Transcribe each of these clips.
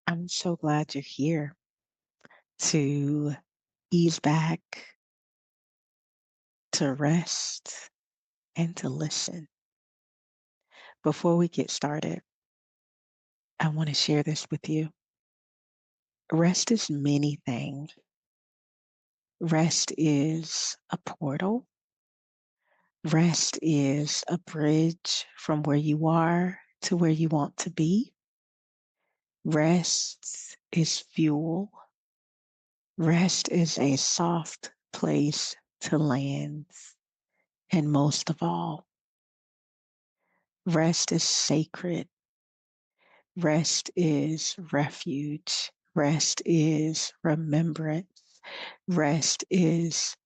I'm so glad you're here to ease back, to rest, and to listen. Before we get started, I want to share this with you. Rest is many things. Rest is a portal. Rest is a bridge from where you are to where you want to be. Rest is fuel. Rest is a soft place to land. And most of all, rest is sacred. Rest is refuge. Rest is remembrance. Rest is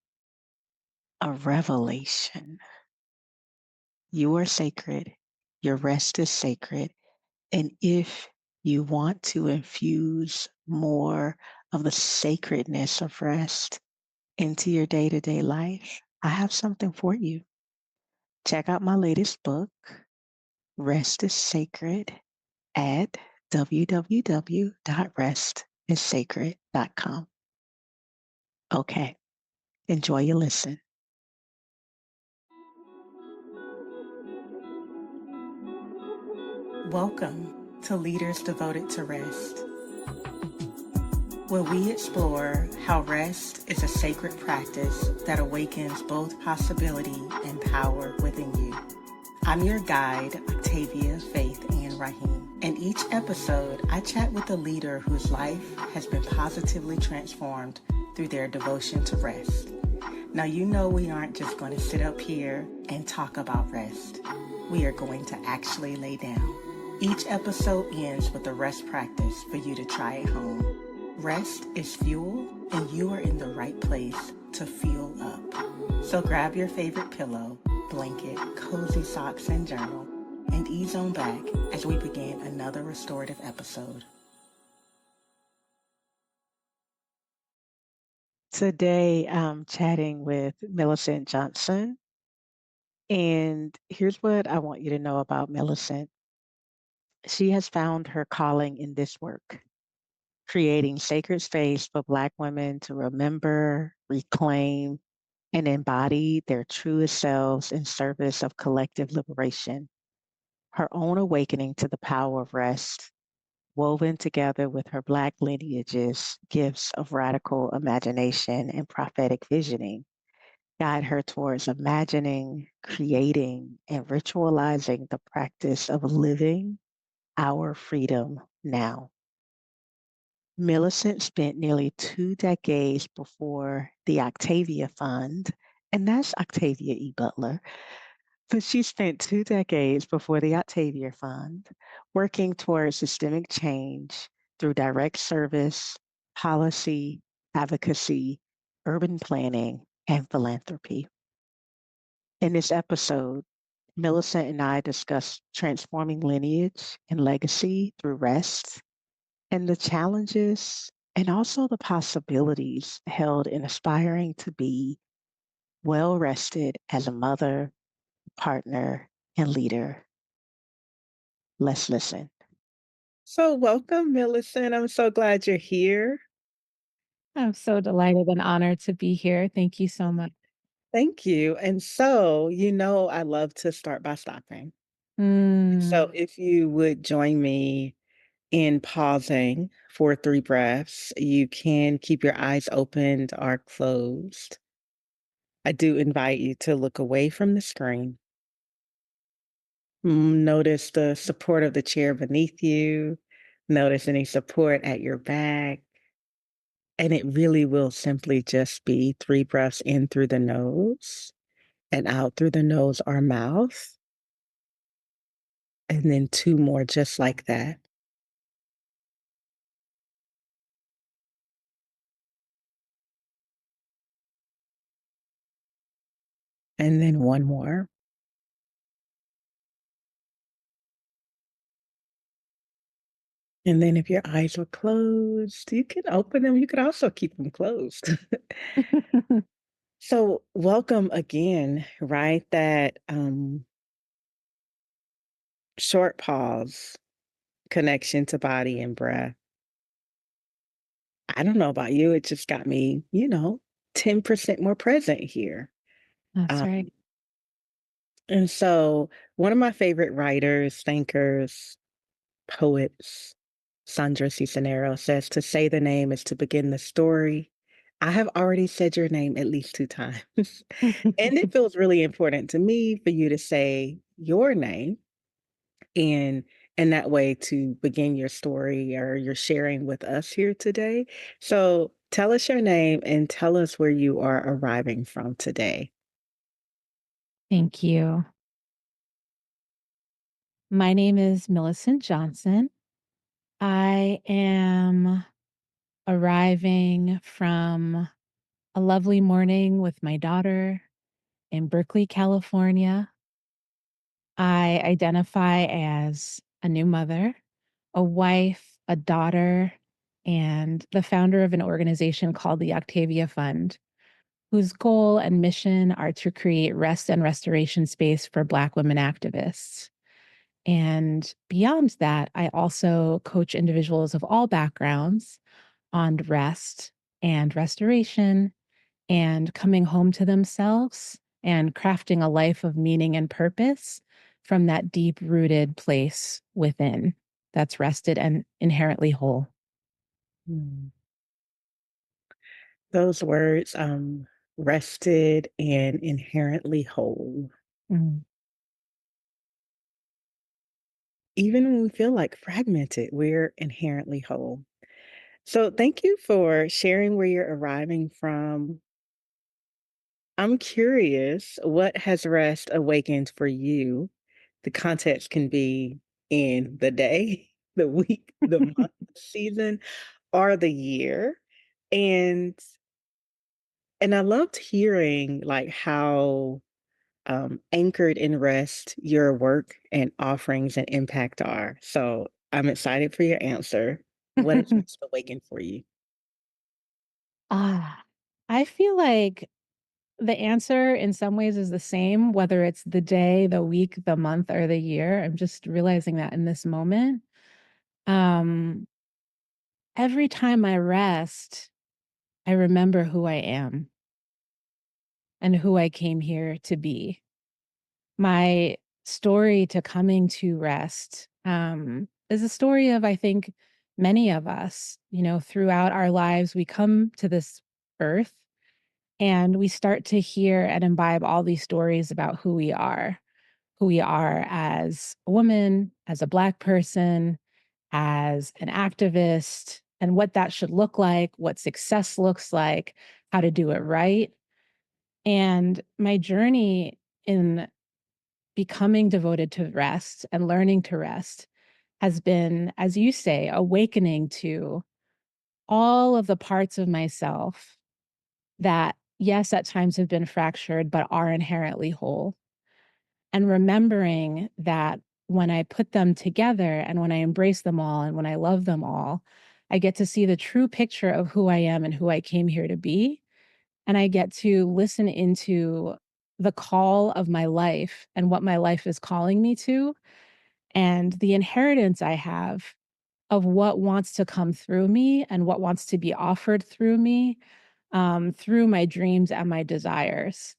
a revelation. You are sacred. Your rest is sacred. And if you want to infuse more of the sacredness of rest into your day to day life, I have something for you. Check out my latest book, Rest is Sacred, at www.restisacred.com. Okay, enjoy your listen. Welcome to Leaders Devoted to Rest, where we explore how rest is a sacred practice that awakens both possibility and power within you. I'm your guide, Octavia, Faith, and Raheem. In each episode, I chat with a leader whose life has been positively transformed through their devotion to rest. Now, you know we aren't just going to sit up here and talk about rest. We are going to actually lay down. Each episode ends with a rest practice for you to try at home. Rest is fuel, and you are in the right place to fuel up. So grab your favorite pillow, blanket, cozy socks, and journal, and ease on back as we begin another restorative episode. Today, I'm chatting with Milicent Johnson, and here's what I want you to know about Milicent. She has found her calling in this work, creating sacred space for Black women to remember, reclaim, and embody their truest selves in service of collective liberation. Her own awakening to the power of rest, woven together with her Black lineage's gifts of radical imagination and prophetic visioning, guide her towards imagining, creating, and ritualizing the practice of living our freedom now. Millicent spent nearly 2 decades before the Octavia Fund, and that's Octavia E. Butler. But she spent 2 decades before the Octavia Fund working towards systemic change through direct service, policy, advocacy, urban planning, and philanthropy. In this episode, Millicent and I discuss transforming lineage and legacy through rest and the challenges and also the possibilities held in aspiring to be well rested as a mother, partner, and leader. Let's listen. So, welcome, Millicent. I'm so glad you're here. I'm so delighted and honored to be here. Thank you so much. Thank you. And so, I love to start by stopping. So, Mm. if you would join me in pausing for 3 breaths, you can keep your eyes opened or closed. I do invite you to look away from the screen. Notice the support of the chair beneath you. Notice any support at your back. And it really will simply just be 3 breaths in through the nose and out through the nose or mouth. And then two more just like that. And then one more. And then if your eyes were closed, you can open them. You could also keep them closed. So, welcome again, right? That short pause, connection to body and breath. I don't know about you, it just got me, 10% more present here. That's Um, right. and so one of my favorite writers, thinkers, poets, Sandra Cisnero says to say the name is to begin the story. I have already said your name at least 2 times. And it feels really important to me for you to say your name and that way to begin your story or your sharing with us here today. So tell us your name and tell us where you are arriving from today. Thank you. My name is Milicent Johnson. I am arriving from a lovely morning with my daughter in Berkeley, California. I identify as a new mother, a wife, a daughter, and the founder of an organization called the Octavia Fund, whose goal and mission are to create rest and restoration space for Black women activists. And beyond that, I also coach individuals of all backgrounds on rest and restoration and coming home to themselves and crafting a life of meaning and purpose from that deep rooted place within that's rested and inherently whole. Mm. Those words, rested and inherently whole. Mm. Even when we feel like fragmented, we're inherently whole. So thank you for sharing where you're arriving from. I'm curious, what has rest awakened for you? The context can be in the day, the week, the month, the season, or the year. And I loved hearing like how anchored in rest your work and offerings and impact are. So I'm excited for your answer. What has rest awakened for you? Ah, I feel like the answer in some ways is the same, whether it's the day, the week, the month, or the year. I'm just realizing that in this moment. Um, every time I rest, I remember who I am and who I came here to be. My story to coming to rest is a story of, I think, many of us. Throughout our lives, we come to this earth and we start to hear and imbibe all these stories about who we are as a woman, as a Black person, as an activist, and what that should look like, what success looks like, how to do it right. And my journey in becoming devoted to rest and learning to rest has been, as you say, awakening to all of the parts of myself that, yes, at times have been fractured, but are inherently whole. And remembering that when I put them together and when I embrace them all and when I love them all, I get to see the true picture of who I am and who I came here to be. And I get to listen into the call of my life and what my life is calling me to and the inheritance I have of what wants to come through me and what wants to be offered through me, through my dreams and my desires.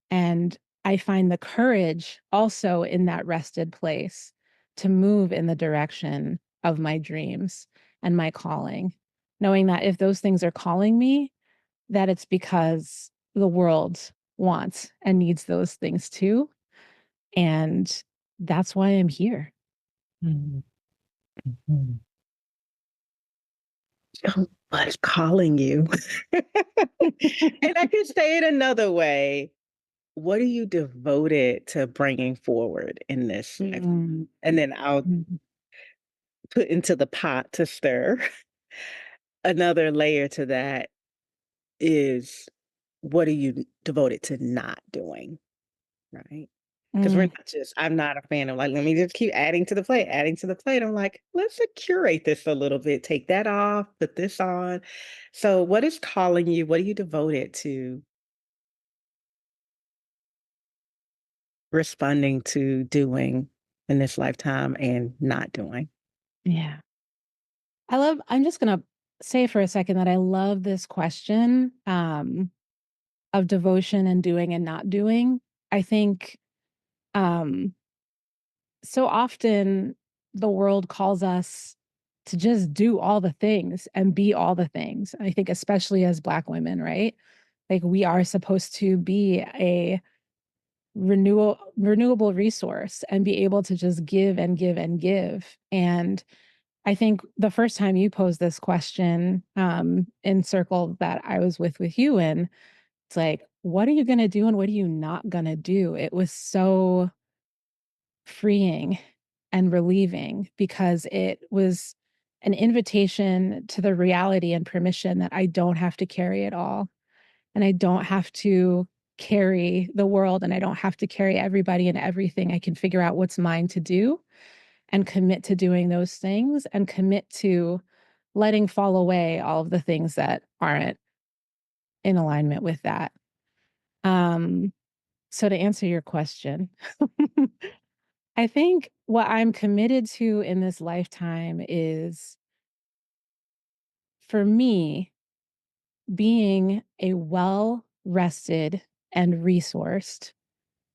And I find the courage also in that rested place to move in the direction of my dreams and my calling, knowing that if those things are calling me, that it's because the world wants and needs those things too. And that's why I'm here. Mhm, mhm. Oh, what's calling you? And I could say it another way. What are you devoted to bringing forward in this lifetime? Mm, And then I'll mhm. put into the pot to stir. Another layer to that is what are you devoted to not doing, right? Because we're Mm, not just, I'm not a fan of like, let me just keep adding to the plate, adding to the plate. I'm like, let's curate this a little bit, take that off, put this on. So, what is calling you? What are you devoted to responding to doing in this lifetime and not doing? yeah. I'm just going to say for a second that I love this question, of devotion and doing and not doing. I think, um, so often the world calls us to just do all the things and be all the things. I think especially as Black women, right? Like we are supposed to be a renewable resource and be able to just give and give and give. And I think the first time you posed this question, in circle that I was with you in, it's like, what are you gonna do and what are you not gonna do? It was so freeing and relieving because it was an invitation to the reality and permission that I don't have to carry it all. And I don't have to carry the world and I don't have to carry everybody and everything. I can figure out what's mine to do and commit to doing those things and commit to letting fall away all of the things that aren't in alignment with that. Um, so to answer your question, I think what I'm committed to in this lifetime is for me being a well rested and resourced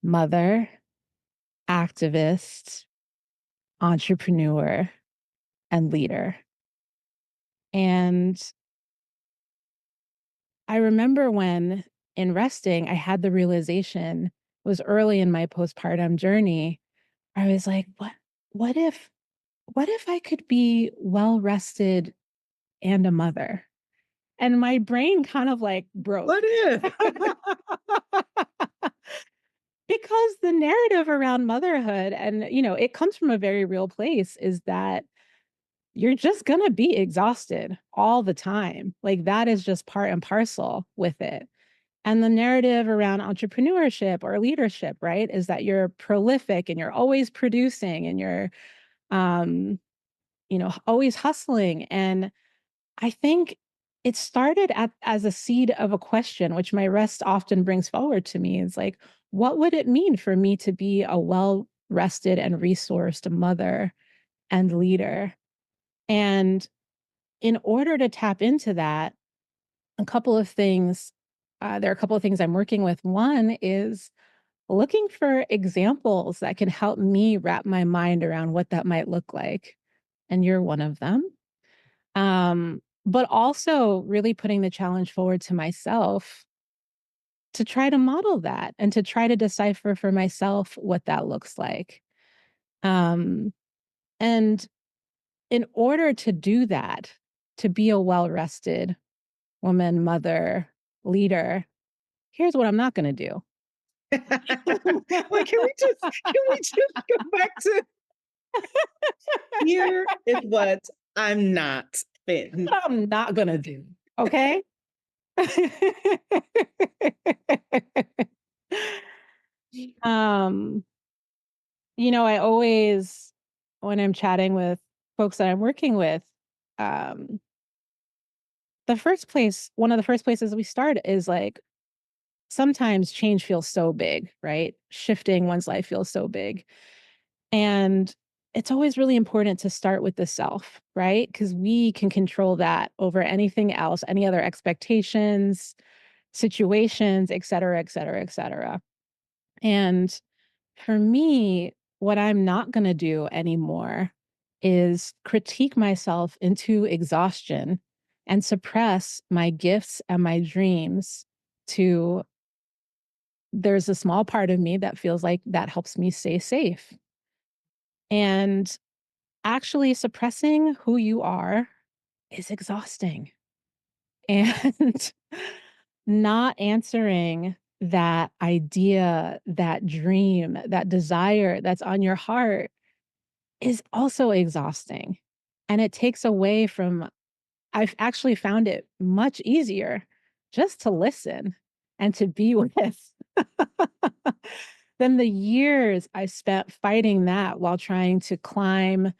mother, activist, entrepreneur, and leader. And I remember when in resting, I had the realization, it was early in my postpartum journey. I was like, what if, what if I could be well rested and a mother? And my brain kind of like broke. What if? Because the narrative around motherhood and, it comes from a very real place is that you're just going to be exhausted all the time. Like that is just part and parcel with it. And the narrative around entrepreneurship or leadership, right, is that you're prolific and you're always producing and you're, um, always hustling. And I think it started as a seed of a question, which my rest often brings forward to me. Is like, what would it mean for me to be a well rested and resourced mother and leader? And in order to tap into that, a couple of things, there are a couple of things I'm working with. One is looking for examples that can help me wrap my mind around what that might look like. And you're one of them. But also really putting the challenge forward to myself to try to model that and to try to decipher for myself what that looks like. Um, and in order to do that, to be a well rested woman, mother, leader, here's what I'm not going to do. Wait, can we just go back to here is what I'm not fitting. What I'm not going to do. Okay. um, I always, when I'm chatting with folks that I'm working with, um, one of the first places we start is like, sometimes change feels so big, right? Shifting one's life feels so big. And it's always really important to start with the self, right? Because we can control that over anything else, any other expectations, situations, et cetera, et cetera, et cetera. And for me, what I'm not going to do anymore is critique myself into exhaustion and suppress my gifts and my dreams to there's a small part of me that feels like that helps me stay safe. And actually suppressing who you are is exhausting. And not answering that idea, that dream, that desire that's on your heart is also exhausting. And it takes away from, I've actually found it much easier just to listen and to be with than the years I spent fighting that while trying to climb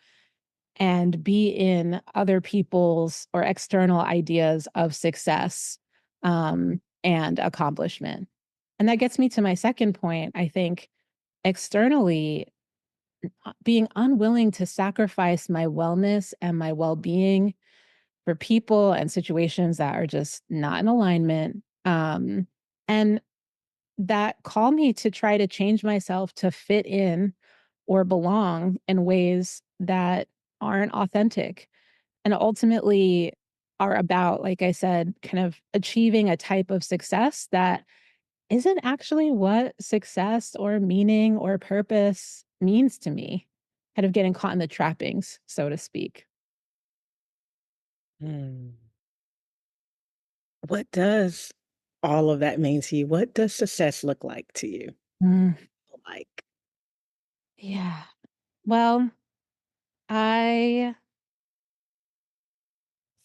and be in other people's or external ideas of success and accomplishment. And that gets me to my second point. I think externally, being unwilling to sacrifice my wellness and my well being for people and situations that are just not in alignment. And that call me to try to change myself to fit in or belong in ways that aren't authentic and ultimately are about, like I said, kind of achieving a type of success that isn't actually what success or meaning or purpose means to me. Kind of getting caught in the trappings, so to speak. Mm. What does all of that mean to you? What does success look like to you? Mm, Like, yeah. Well, I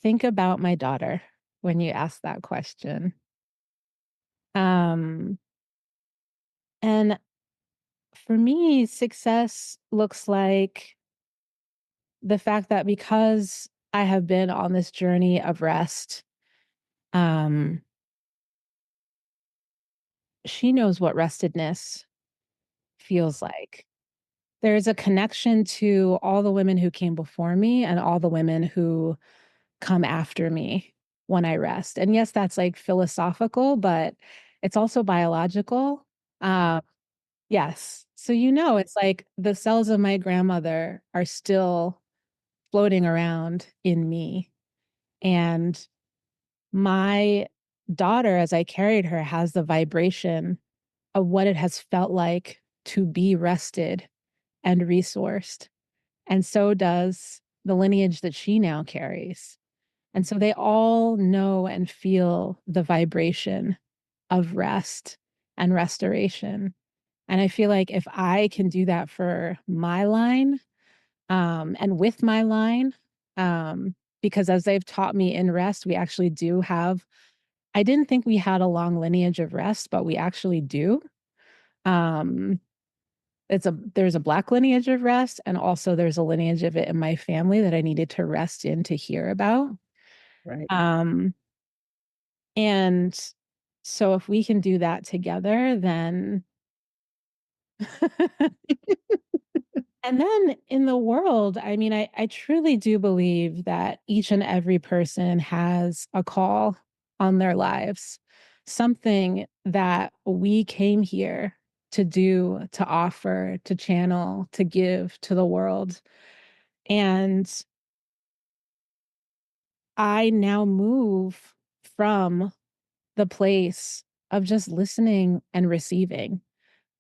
think about my daughter when you ask that question. Um, and for me, success looks like the fact that because I have been on this journey of rest, um, she knows what restedness feels like. There's a connection to all the women who came before me and all the women who come after me when I rest. And yes, that's like philosophical, but it's also biological. Um, yes. So, it's like the cells of my grandmother are still floating around in me. And my daughter, as I carried her, has the vibration of what it has felt like to be rested and resourced. And so does the lineage that she now carries. And so they all know and feel the vibration of rest and restoration. And I feel like if I can do that for my line, and with my line, because as they've taught me in rest, we actually do have, I didn't think we had a long lineage of rest, but we actually do. Um, there's a black lineage of rest, and also there's a lineage of it in my family that I needed to rest in to hear about. right. Um, and so if we can do that together, then and then in the world, I mean, I truly do believe that each and every person has a call on their lives, something that we came here to do, to offer, to channel, to give to the world. And I now move from the place of just listening and receiving.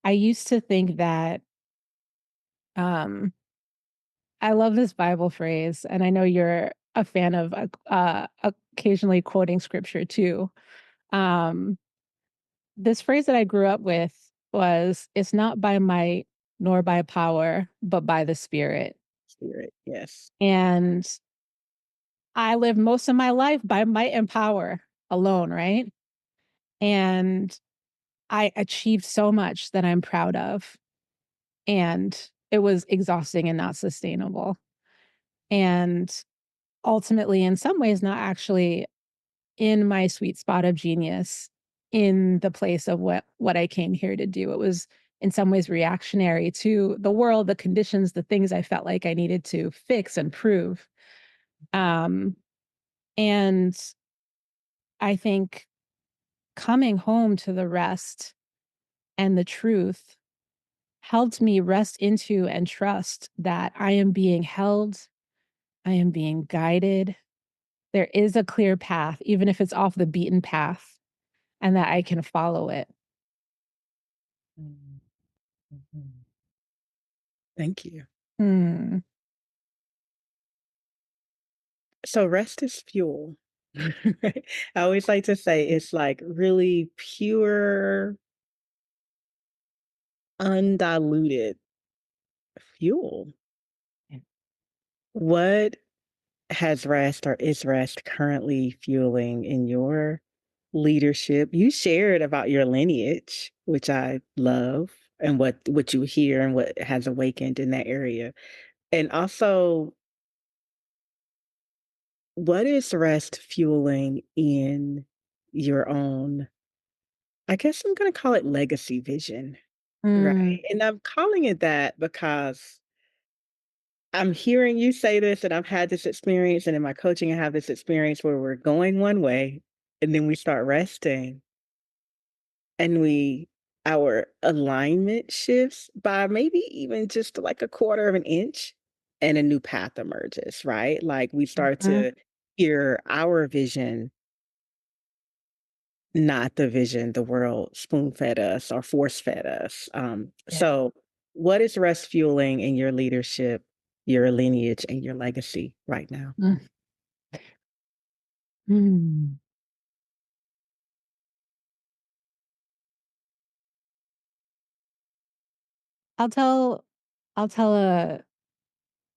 I used to think that, um, I love this Bible phrase, and I know you're a fan of, occasionally quoting scripture too. Um, this phrase that I grew up with was, "It's not by might nor by power, but by the Spirit." Spirit. Yes. And I lived most of my life by might and power alone, right? And I achieved so much that I'm proud of, and it was exhausting and not sustainable. And ultimately, in some ways, not actually in my sweet spot of genius, in the place of what I came here to do. It was in some ways reactionary to the world, the conditions, the things I felt like I needed to fix and prove. Um, and I think coming home to the rest and the truth helped me rest into and trust that I am being held, I am being guided. There is a clear path, even if it's off the beaten path, and that I can follow it. Mm, mhm. Thank you. Hmm. So rest is fuel. Right? I always like to say it's like really pure, undiluted fuel. What has rest or is rest currently fueling in your leadership? You shared about your lineage, which I love, and what you hear and what has awakened in that area. And also, what is rest fueling in your own, I guess I'm gonna call it legacy vision, right? Mm, And I'm calling it that because I'm hearing you say this, and I've had this experience, and in my coaching, I have this experience where we're going one way, and then we start resting, and our alignment shifts by maybe even just like a quarter of an inch, and a new path emerges, right? Like we start Mhm. to hear our vision, not the vision the world spoon fed us or force fed us. Yeah. So, what is rest fueling in your leadership, your lineage, and your legacy right now? Mm. Mm. I'll tell I'll tell a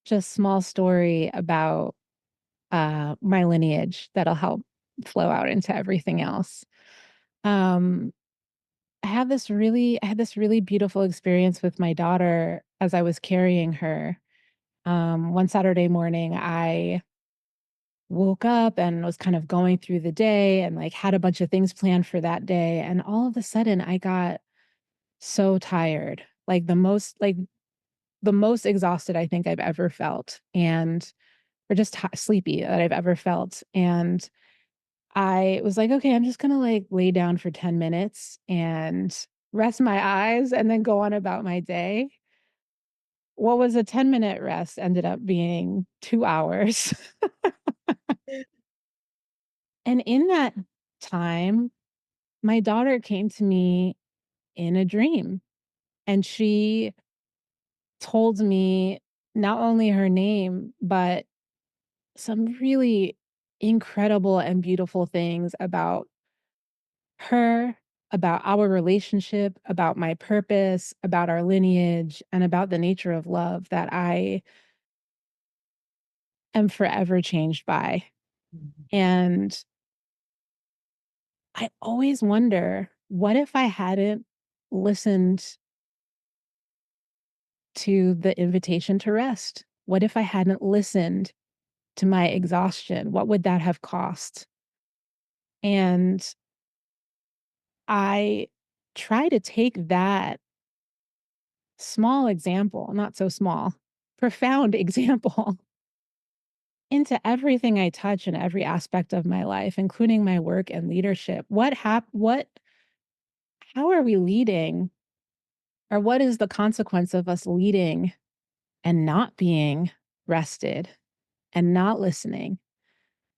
just small story about, my lineage that'll help flow out into everything else. Um, I had this really beautiful experience with my daughter as I was carrying her. One Saturday morning, I woke up and was kind of going through the day and, like, had a bunch of things planned for that day, and all of a sudden, I got so tired, the most exhausted I think I've ever felt, and or just sleepy that I've ever felt, and I was like, "Okay, I'm just gonna, like, lay down for 10 minutes and rest my eyes and then go on about my day." What was a 10-minute rest ended up being 2 hours. And in that time, my daughter came to me in a dream, and she told me not only her name, but some really incredible and beautiful things about her, about our relationship, about my purpose, about our lineage, and about the nature of love that I am forever changed by. Mhm. And I always wonder, what if I hadn't listened to the invitation to rest? What if I hadn't listened to my exhaustion? What would that have cost? And I try to take that small example, not so small, profound example into everything I touch in every aspect of my life, including my work and leadership. How are we leading, or what is the consequence of us leading and not being rested and not listening?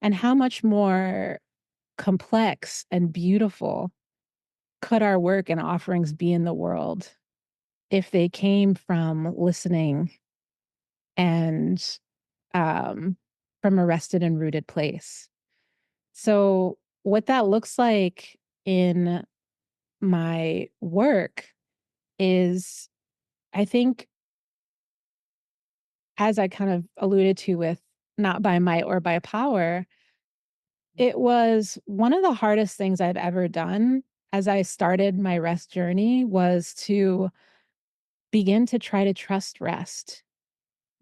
And how much more complex and beautiful could our work and offerings be in the world if they came from listening and from a rested and rooted place? So, what that looks like in my work is, I think, as I kind of alluded to with not by might or by power, it was one of the hardest things I've ever done as I started my rest journey was to begin to try to trust rest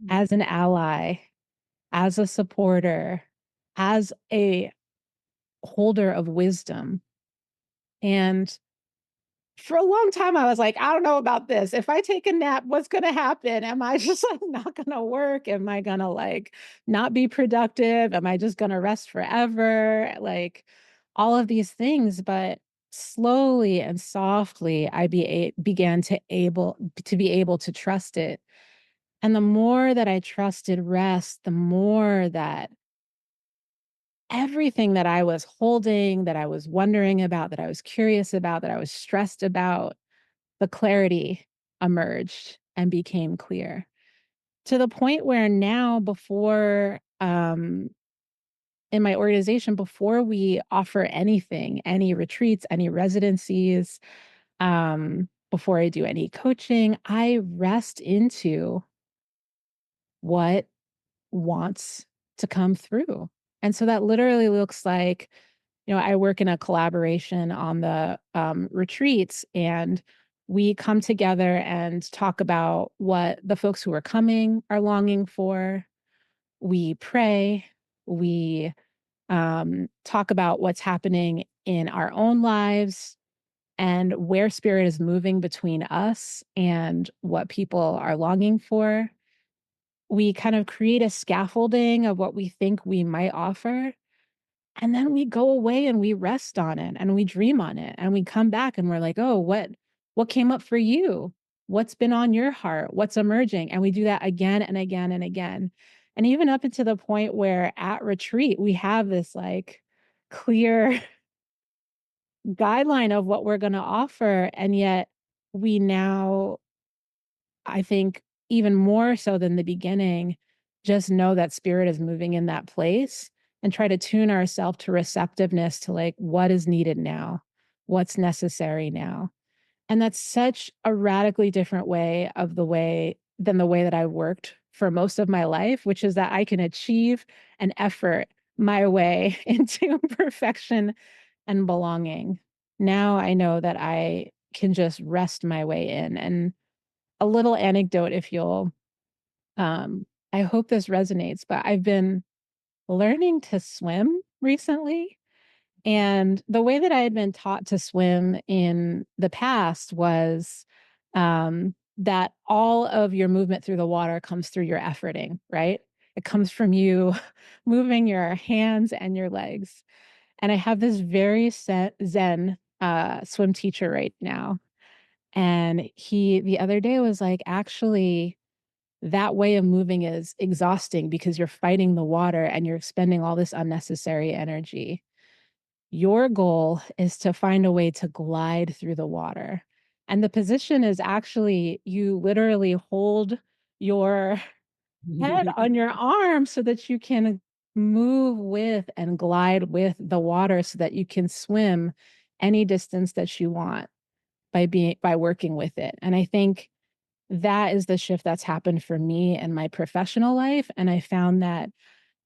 as an ally, as a supporter, as a holder of wisdom. And for a long time, I was like, "I don't know about this. If I take a nap, what's gonna happen? Am I just, like, not gonna work? Am I gonna, like, not be productive? Am I just gonna rest forever?" Like, all of these things, but slowly and softly, began to be able to trust it. And the more that I trusted rest, the more that everything that I was holding, that I was wondering about, that I was curious about, that I was stressed about, the clarity emerged and became clear to the point where now, in my organization, before we offer anything, any retreats, any residencies, before I do any coaching, I rest into what wants to come through. And so that literally looks like, I work in a collaboration on the retreats, and we come together and talk about what the folks who are coming are longing for. We pray, we talk about what's happening in our own lives and where spirit is moving between us and what people are longing for. we kind of create a scaffolding of what we think we might offer, and then we go away and we rest on it and we dream on it and we come back and we're like, "Oh, what came up for you? What's been on your heart? What's emerging?" And we do that again and again and again. And even up into the point where at retreat, we have this like clear guideline of what we're going to offer. And yet we now, I think, even more so than the beginning, just know that spirit is moving in that place and try to tune ourselves to receptiveness to like what is needed now, what's necessary now. And that's such a radically different way of the way than the way that I worked for most of my life, which is that I can achieve an effort my way into perfection and belonging. Now I know that I can just rest my way in. And a little anecdote, if you'll, I hope this resonates, but I've been learning to swim recently. And the way that I had been taught to swim in the past was that all of your movement through the water comes through your efforting, right? It comes from you moving your hands and your legs. And I have this very zen swim teacher right now. And he, the other day, was like, actually, that way of moving is exhausting because you're fighting the water and you're expending all this unnecessary energy. Your goal is to find a way to glide through the water. And the position is actually you literally hold your head on your arm so that you can move with and glide with the water so that you can swim any distance that you want by working with it. And I think that is the shift that's happened for me in my professional life. And I found that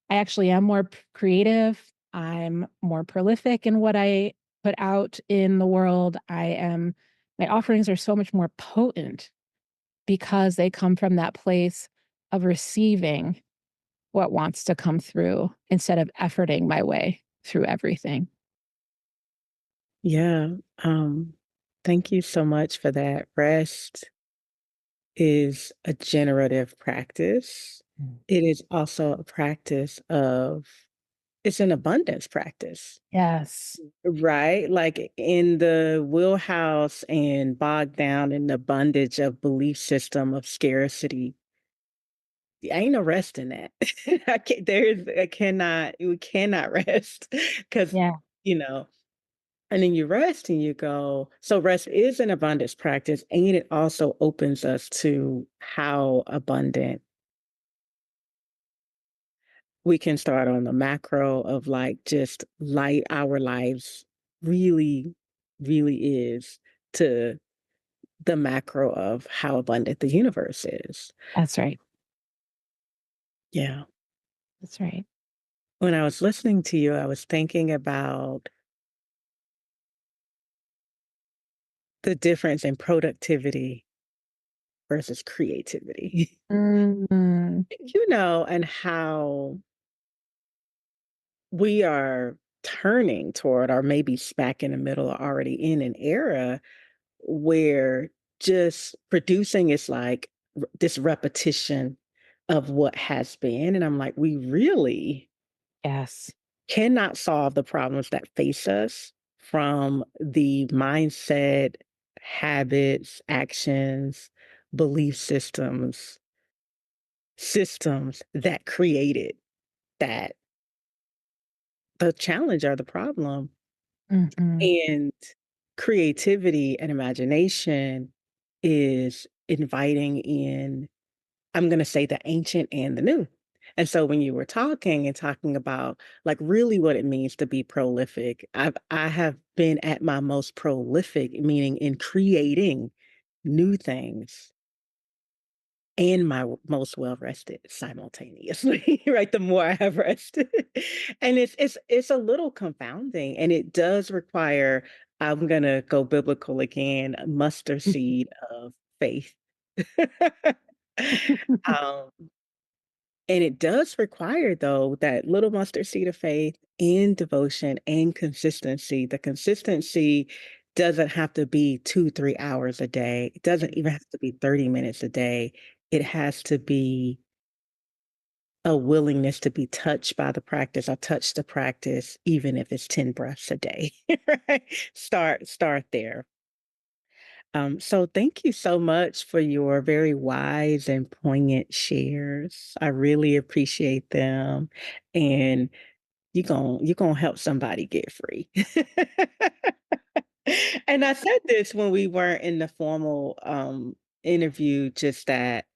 I actually am more creative. I'm more prolific in what I put out in the world. My offerings are so much more potent because they come from that place of receiving what wants to come through instead of efforting my way through everything. Yeah. Um, Thank you so much for that. Rest is a generative practice. Mm. It is also a practice of, it's an abundance practice, Yes. right? Like in the wheelhouse and bogged down in the bondage of belief system of scarcity, ain't no rest in that. We cannot rest because, Yeah, you know, and then you rest and you go, so rest is an abundance practice, and it also opens us to how abundant we can start on the macro of like just light our lives really, really is to the macro of how abundant the universe is. that's right. Yeah. That's right. When I was listening to you, I was thinking about the difference in productivity versus creativity, Mm, and how we are turning toward, or maybe smack in the middle, or already in an era where just producing is like this repetition of what has been. And I'm like, we really yes. cannot solve the problems that face us from the mindset, habits, actions, belief systems that created that. The challenge or the problem. Mhm. And creativity and imagination is inviting in, I'm going to say, the ancient and the new. And so when you were talking about like really what it means to be prolific, I have been at my most prolific, meaning in creating new things and my most well rested simultaneously, right? The more I have rested. And it's a little confounding. And it does require, I'm gonna go biblical again, a mustard seed of faith. um, and it does require, though, that little mustard seed of faith and devotion and consistency. The consistency doesn't have to be 2, 3 hours a day. It doesn't even have to be 30 minutes a day. It has to be a willingness to be touched by the practice or touch the practice, even if it's 10 breaths a day. Right? Start there. So thank you so much for your very wise and poignant shares. I really appreciate them. And you're gonna help somebody get free. And I said this when we weren't in the formal interview, just that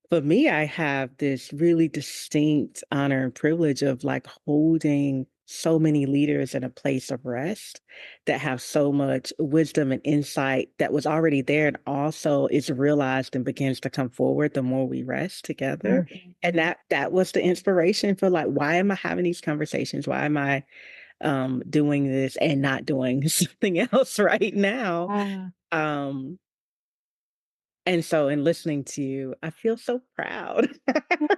for me, I have this really distinct honor and privilege of like holding so many leaders in a place of rest that have so much wisdom and insight that was already there and also is realized and begins to come forward the more we rest together. And that was the inspiration for like, why am I having these conversations? Why am I doing this and not doing something else right now? Ah. Um, and so in listening to you, I feel so proud,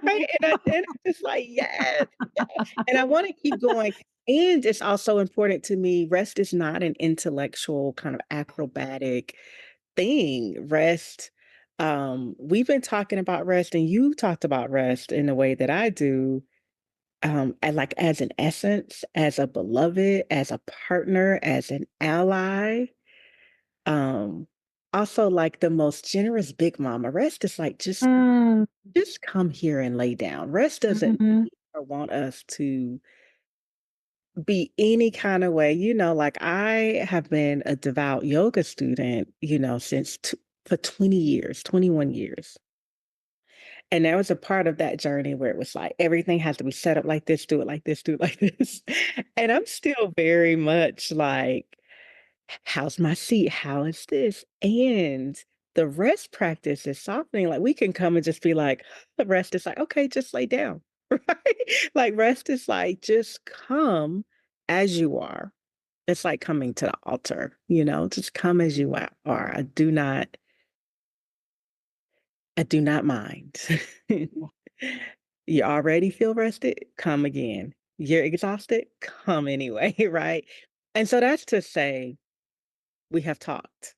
right? And I'm just like, "Yes, yes." And I wanna keep going. And it's also important to me, rest is not an intellectual kind of acrobatic thing. Rest, we've been talking about rest, and you talked about rest in the way that I do, and like as an essence, as a beloved, as a partner, as an ally. Um, Also like the most generous big mama. Rest is like, Mm, just come here and lay down. Rest doesn't mhm. need or want us to be any kind of way. Like I have been a devout yoga student, since for 20 years, 21 years. And there was a part of that journey where it was like everything has to be set up like this, do it like this, do it like this. And I'm still very much like, how's my seat? How is this? And the rest practice is softening. Like we can come and just be like, the rest is like, okay, just lay down. Right? Like rest is like, just come as you are. It's like coming to the altar, just come as you are. I do not mind. You already feel rested? Come again. You're exhausted? Come anyway, right? And so that's to say, we have talked.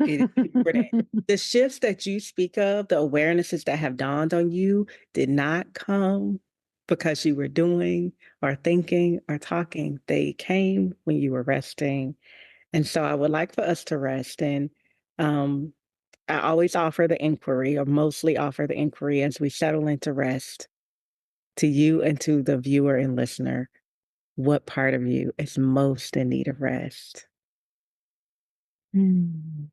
It is important. The shifts that you speak of, the awarenesses that have dawned on you did not come because you were doing or thinking or talking. They came when you were resting. And so I would like for us to rest. And um, I always offer the inquiry, or mostly offer the inquiry as we settle into rest to you and to the viewer and listener. What part of you is most in need of rest? Mm.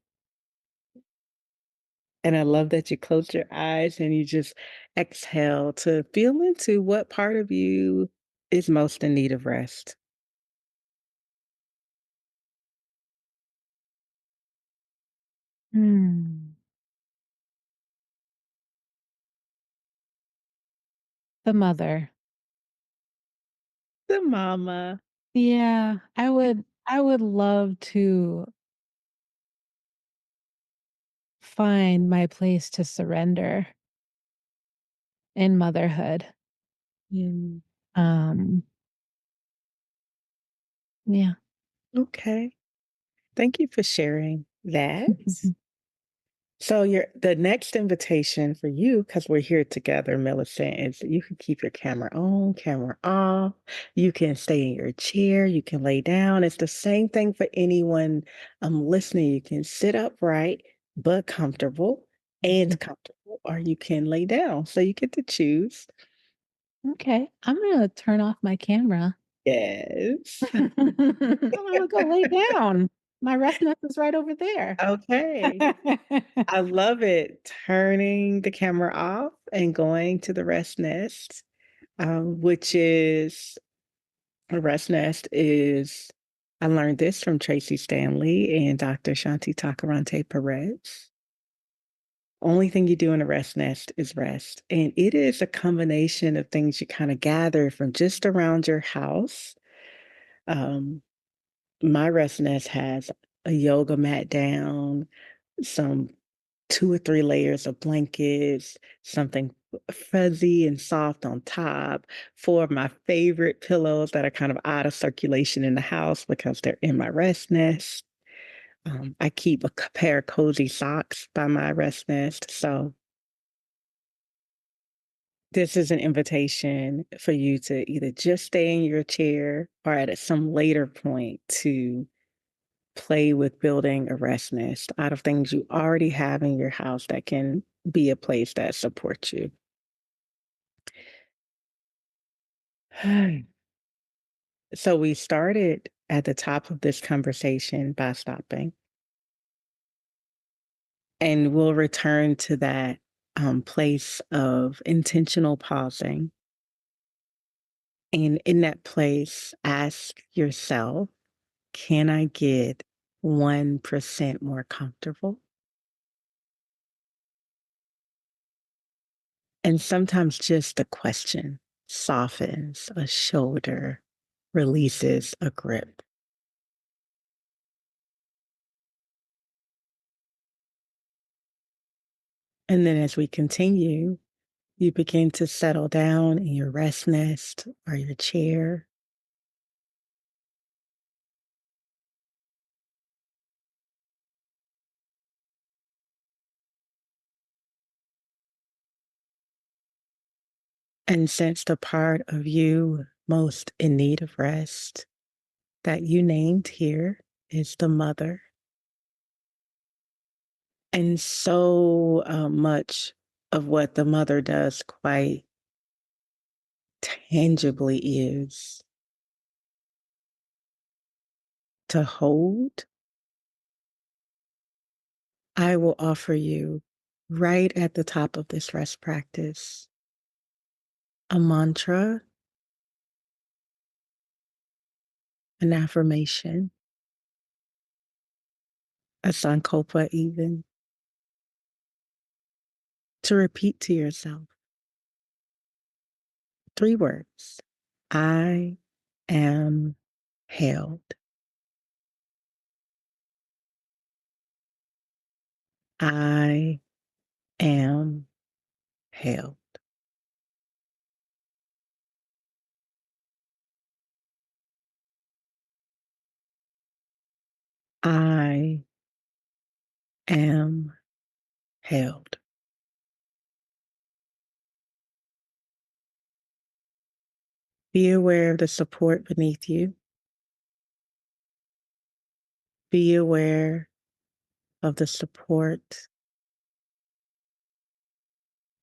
And I love that you close your eyes and you just exhale to feel into what part of you is most in need of rest. Mm. The mother. The mama. Yeah, I would love to find my place to surrender in motherhood. Mm, Um, yeah. okay. Thank you for sharing that. So the next invitation for you, because we're here together, Millicent, is you can keep your camera on, camera off. You can stay in your chair. You can lay down. It's the same thing for anyone listening. You can sit upright but comfortable and comfortable, or you can lay down. So you get to choose. Okay, I'm gonna turn off my camera. Yes. I'm gonna go lay down. My rest nest is right over there. Okay. I love it. Turning the camera off and going to the rest nest. Which is a rest nest is I learned this from Tracy Stanley and Dr. Shanti Takarante Perez. Only thing you do in a rest nest is rest. And it is a combination of things you kind of gather from just around your house. Um, my rest nest has a yoga mat down, some 2 or 3 layers of blankets, something fuzzy and soft on top, 4 of my favorite pillows that are kind of out of circulation in the house because they're in my rest nest. I keep a pair of cozy socks by my rest nest. So, This is an invitation for you to either just stay in your chair or at some later point to play with building a rest nest out of things you already have in your house that can be a place that supports you. So we started at the top of this conversation by stopping, and we'll return to that place of intentional pausing. And in that place, ask yourself, can I get 1% more comfortable? And sometimes just the question softens a shoulder, releases a grip. And then as we continue, you begin to settle down in your rest nest or your chair. And sense the part of you most in need of rest that you named here is the mother. And so much of what the mother does quite tangibly is to hold. I will offer you right at the top of this rest practice a mantra, an affirmation, a sankalpa, even to repeat to yourself 3 words: I am held. I am held. I am held. Be aware of the support beneath you. Be aware of the support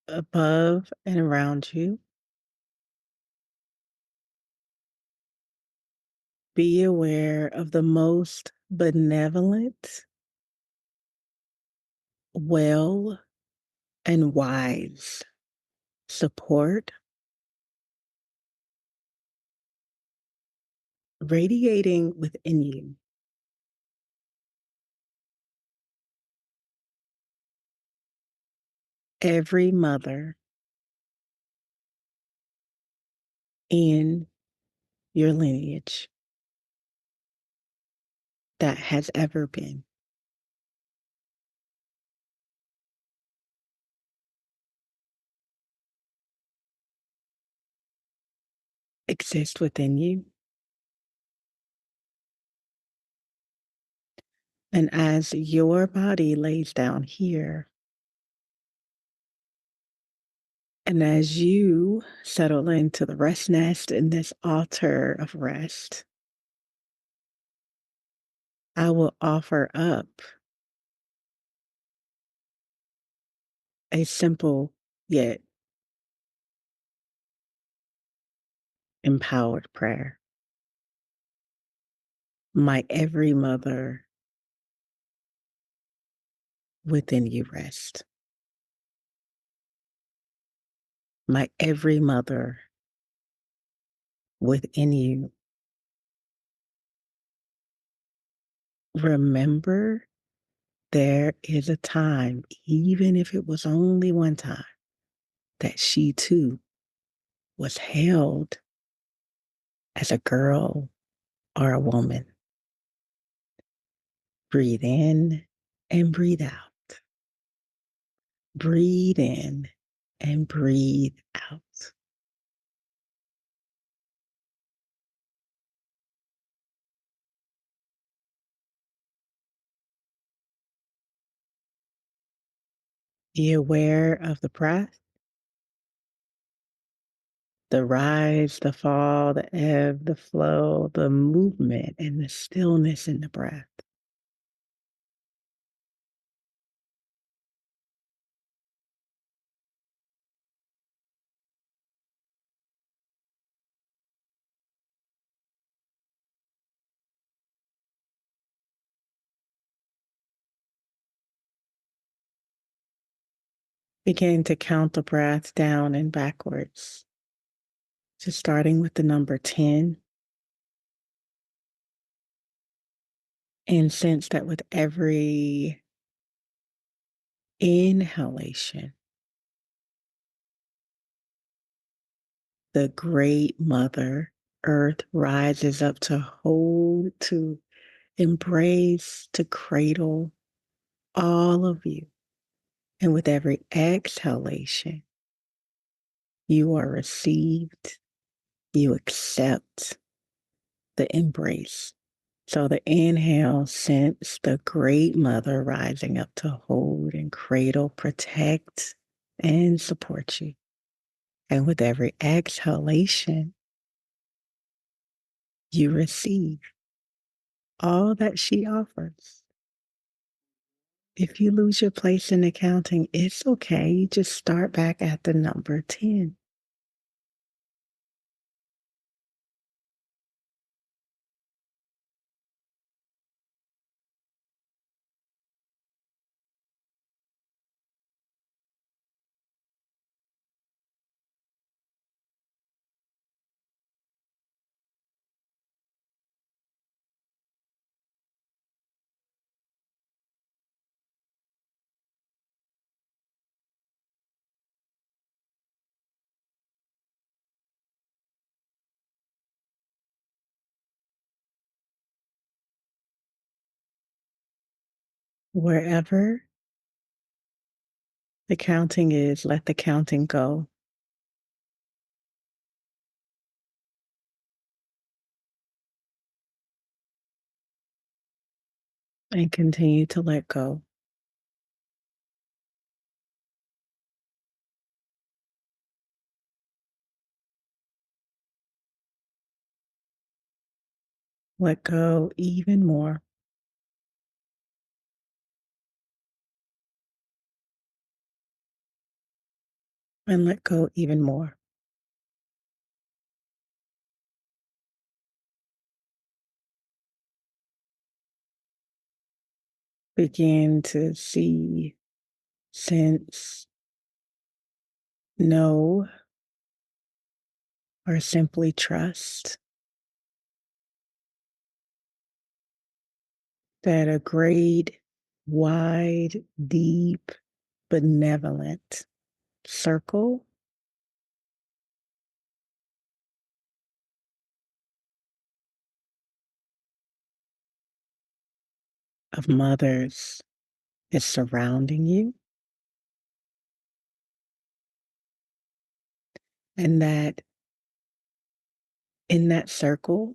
above and around you. Be aware of the most benevolent, well, and wise support radiating within you. Every mother in your lineage that has ever been exists within you. And as your body lays down here, and as you settle into the rest nest in this altar of rest, I will offer up a simple yet empowered prayer. My every mother within you rest. My every mother within you. Remember, there is a time, even if it was only one time, that she too was held as a girl or a woman. Breathe in and breathe out. Breathe in and breathe out. Be aware of the breath The rise, the fall, the ebb, the flow, the movement, and the stillness in the breath. Begin to count the breath down and backwards. Just starting with the number 10. And sense that with every inhalation, the great Mother Earth rises up to hold, to embrace, to cradle all of you. And with every exhalation, you are received, you accept the embrace. So the inhale, sense the great Mother rising up to hold and cradle, protect, and support you. And with every exhalation, you receive all that she offers. If you lose your place in the counting, it's okay. You just start back at the number 10. Wherever the counting is, let the counting go. And continue to let go. Let go even more. And let go even more. Begin to see, sense, know, or simply trust that a great, wide, deep, benevolent circle of mothers is surrounding you, and that in that circle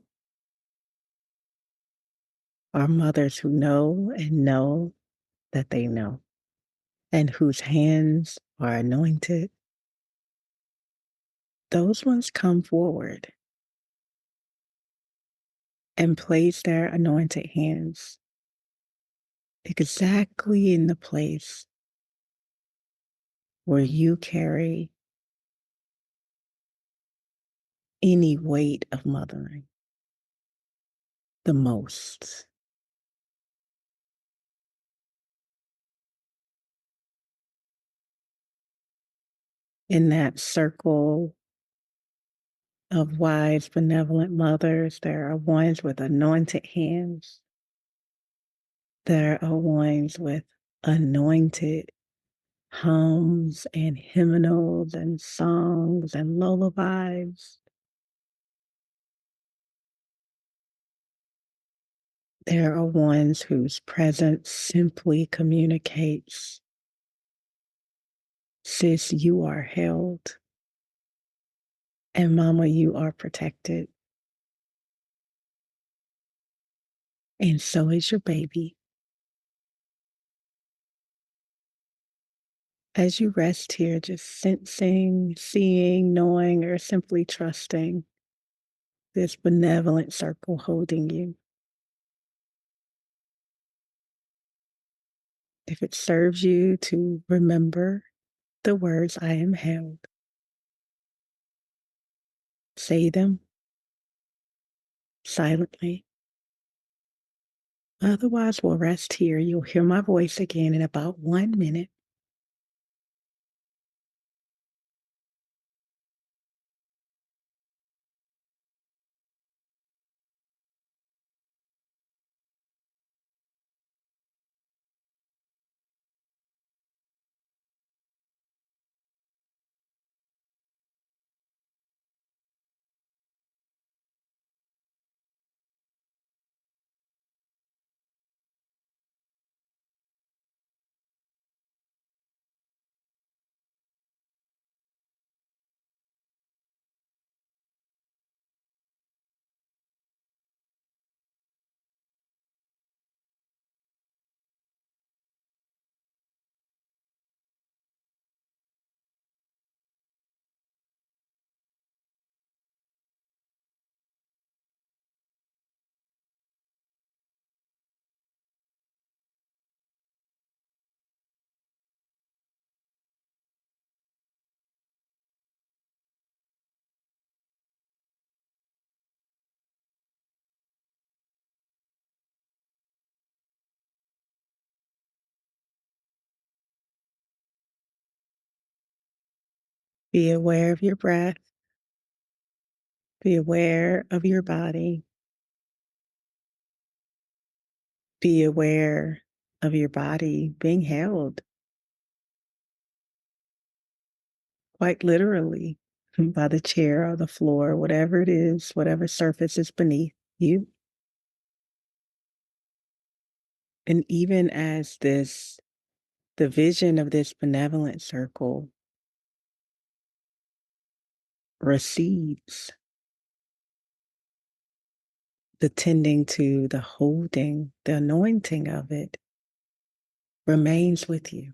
are mothers who know and know that they know, and whose hands are anointed. Those ones come forward and place their anointed hands exactly in the place where you carry any weight of mothering the most. In that circle of wise, benevolent mothers, there are ones with anointed hands. There are ones with anointed hums and hymnals and songs and lullabies. There are ones whose presence simply communicates, sis, you are held, and mama, you are protected. And so is your baby. As you rest here, just sensing, seeing, knowing, or simply trusting this benevolent circle holding you. If it serves you to remember the words, I am held, say them silently. Otherwise, we'll rest here. You'll hear my voice again in about 1 minute. Be aware of your breath. Be aware of your body. Be aware of your body being held, quite literally, by the chair or the floor, whatever it is, whatever surface is beneath you. And even as the vision of this benevolent circle recedes, the tending to, the holding, the anointing of it remains with you.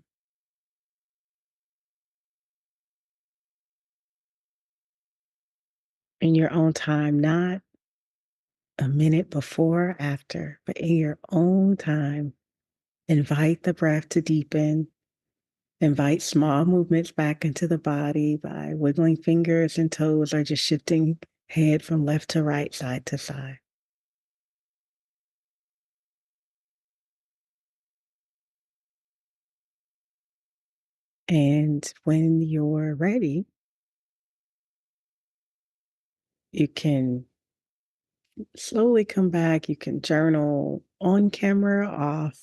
In your own time, not a minute before or after, but in your own time, invite the breath to deepen. Invite small movements back into the body by wiggling fingers and toes or just shifting head from left to right, side to side. And when you're ready, you can slowly come back. You can journal on camera or off.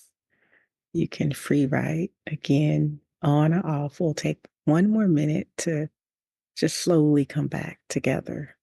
You can free write again, on or off. We'll take 1 more minute to just slowly come back together.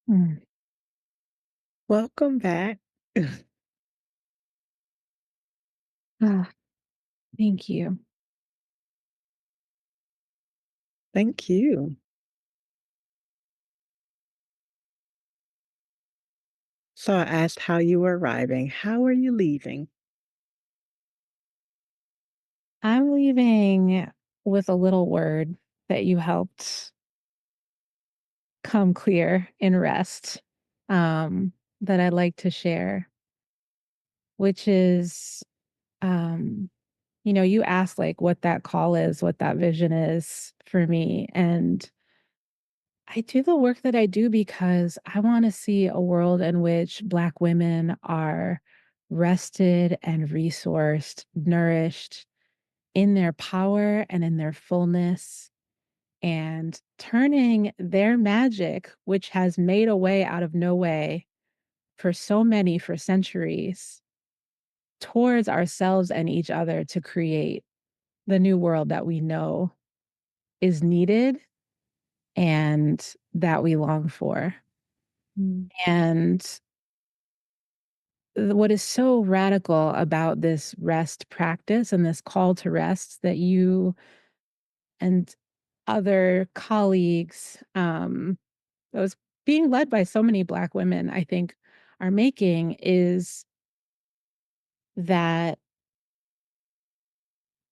Mm. Welcome back. Ah, thank you. Thank you. So I asked how you were arriving. How are you leaving? I'm leaving with a little word that you helped come clear in rest, that I'd like to share, which is, um, you asked like what that call is, what that vision is for me. And I do the work that I do because I want to see a world in which Black women are rested and resourced, nourished in their power and in their fullness, and turning their magic, which has made a way out of no way for so many for centuries, towards ourselves and each other to create the new world that we know is needed and that we long for. Mm. And what is so radical about this rest practice and this call to rest that you and other colleagues, that was being led by so many Black women, I think, are making is that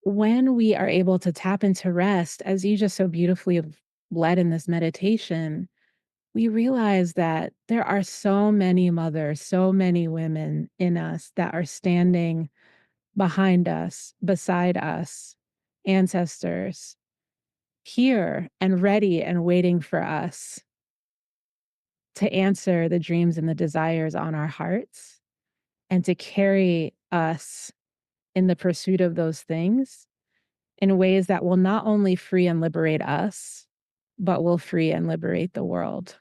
when we are able to tap into rest, as you just so beautifully have led in this meditation, we realize that there are so many mothers, so many women in us that are standing behind us, beside us, ancestors, here and ready and waiting for us to answer the dreams and the desires on our hearts and to carry us in the pursuit of those things in ways that will not only free and liberate us, but will free and liberate the world.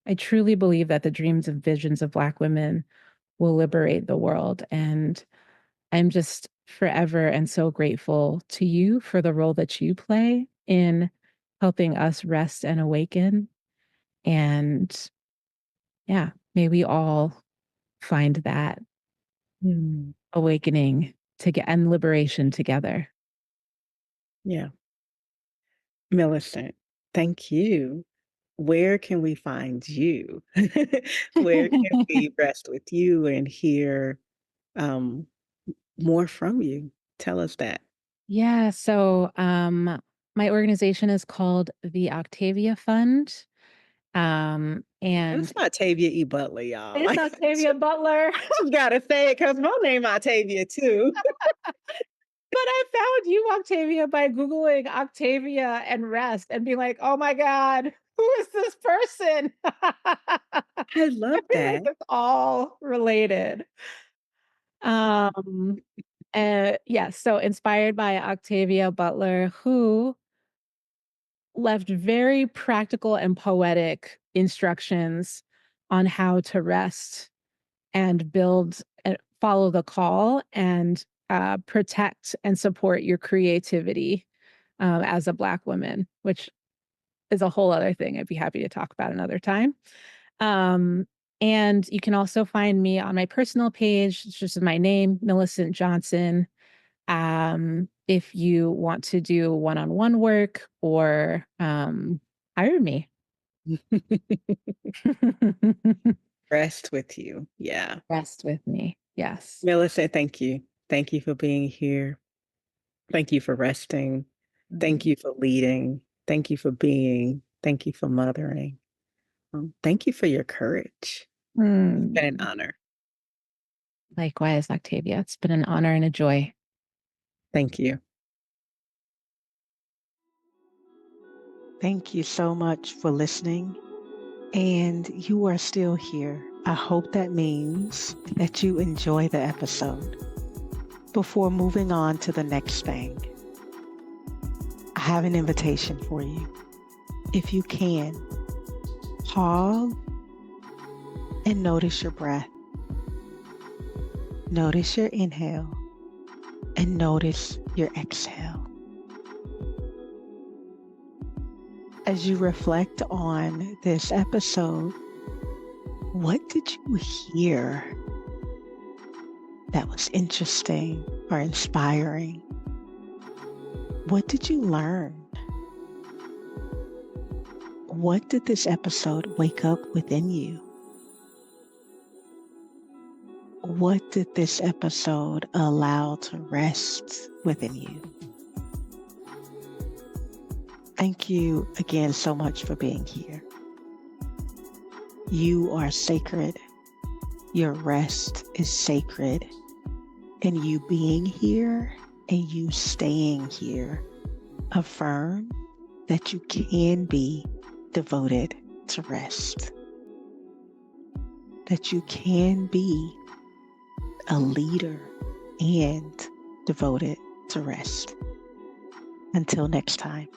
I truly believe that the dreams and visions of Black women will liberate the world. And I'm just forever and so grateful to you for the role that you play in helping us rest and awaken. And yeah, may we all find that Mm. awakening and liberation together. Yeah. Millicent, thank you. Where can we find you? Where can we rest with you and hear um, more from you? Tell us that. Yeah, so my organization is called the Octavia Fund. It's And Octavia E. Butler, y'all. it's Like, Octavia Butler. just gotta say it because my name Octavia too. But I found you, Octavia, by Googling Octavia and rest and being like, oh my God, who is this person? I I love feel like that. it's all related. Um, yes, so inspired by Octavia Butler, who left very practical and poetic instructions on how to rest and build and follow the call and protect and support your creativity as a Black woman, which is a whole other thing I'd be happy to talk about another time. Um, and you can also find me on my personal page. It's just my name, Milicent Johnson. If you want to do one-on-one work or hire me. Rest with you. Yeah. Rest with me. Yes. Millicent, thank you. Thank you for being here. Thank you for resting. Thank you for leading. Thank you for being. Thank you for mothering. Thank you for your courage. It's been an Mm. honor. Likewise, Octavia. It's been an honor and a joy. Thank you. Thank you so much for listening. And you are still here. I hope that means that you enjoy the episode. Before moving on to the next thing, I have an invitation for you. If you can, pause and notice your breath. Notice your inhale and notice your exhale. As you reflect on this episode, what did you hear that was interesting or inspiring? What did you learn? What did this episode wake up within you? What did this episode allow to rest within you? Thank you again so much for being here. You are sacred. Your rest is sacred. And you being here and you staying here affirm that you can be devoted to rest, that you can be a leader and devoted to rest. Until next time.